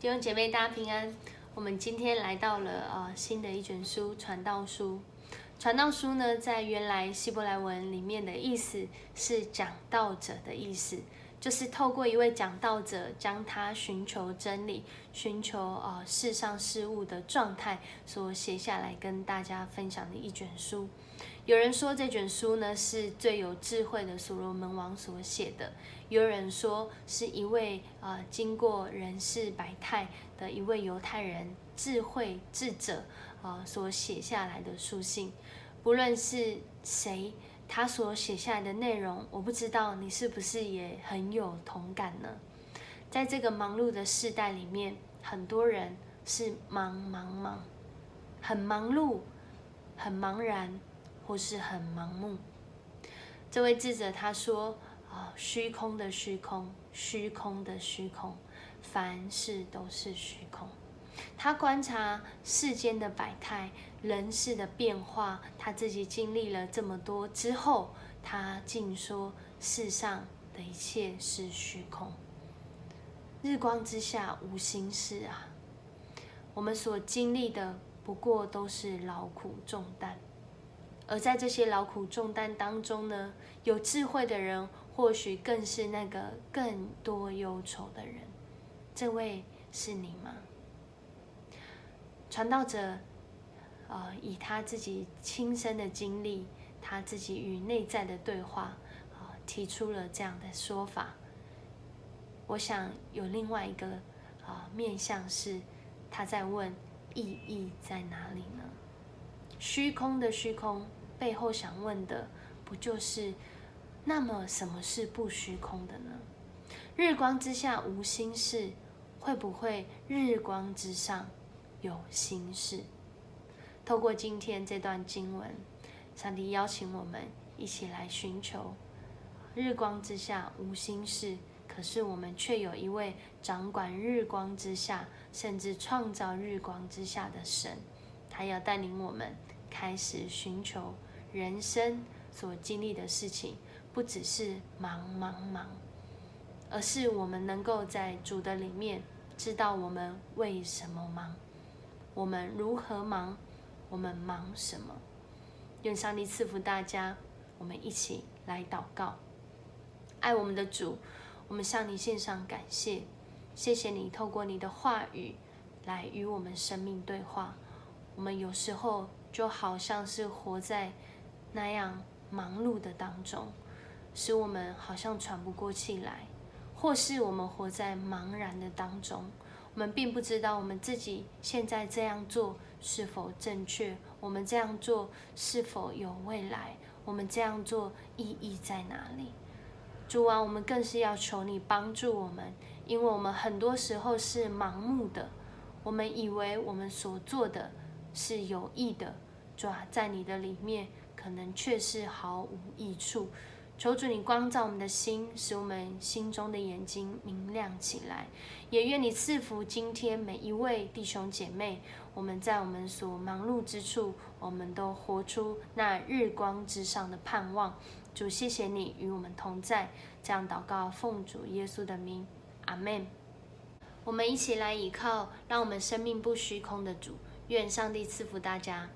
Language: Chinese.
弟兄姐妹，大家平安。我们今天来到了新的一卷书《传道书》。传道书呢，在原来希伯来文里面的意思是讲道者的意思，就是透过一位讲道者，将他寻求真理、寻求世上事物的状态所写下来，跟大家分享的一卷书。有人说这卷书呢是最有智慧的所罗门王所写的，有人说是一位经过人世百态的一位犹太人智慧智者所写下来的书信。不论是谁，他所写下来的内容，我不知道你是不是也很有同感呢？在这个忙碌的世代里面，很多人是忙，很忙碌，很茫然，或是很盲目。这位智者他说虚空的虚空，虚空的虚空，凡事都是虚空。他观察世间的百态，人世的变化，他自己经历了这么多之后，他竟说世上的一切是虚空。日光之下无新事啊！我们所经历的不过都是劳苦重担，而在这些劳苦重担当中呢，有智慧的人或许更是那个更多忧愁的人。这位是你吗？传道者以他自己亲身的经历，他自己与内在的对话提出了这样的说法。我想有另外一个面向是，他在问意义在哪里呢？虚空的虚空背后想问的不就是那么什么是不虚空的呢？日光之下无新事，会不会日光之上有新事？透过今天这段经文，上帝邀请我们一起来寻求日光之下无新事，可是我们却有一位掌管日光之下，甚至创造日光之下的神，他要带领我们开始寻求人生所经历的事情，不只是忙，而是我们能够在主的里面知道我们为什么忙，我们如何忙，我们忙什么。愿上帝赐福大家，我们一起来祷告。爱我们的主，我们向你献上感谢，谢谢你透过你的话语来与我们生命对话。我们有时候就好像是活在那样忙碌的当中，使我们好像喘不过气来，或是我们活在茫然的当中，我们并不知道我们自己现在这样做是否正确，我们这样做是否有未来，我们这样做意义在哪里？主啊，我们更是要求你帮助我们，因为我们很多时候是盲目的，我们以为我们所做的是有益的，主啊，在你的里面可能却是毫无益处。求主你光照我们的心，使我们心中的眼睛明亮起来，也愿你赐福今天每一位弟兄姐妹，我们在我们所忙碌之处，我们都活出那日光之上的盼望。主，谢谢你与我们同在，这样祷告奉主耶稣的名，阿们。我们一起来倚靠让我们生命不虚空的主，愿上帝赐福大家。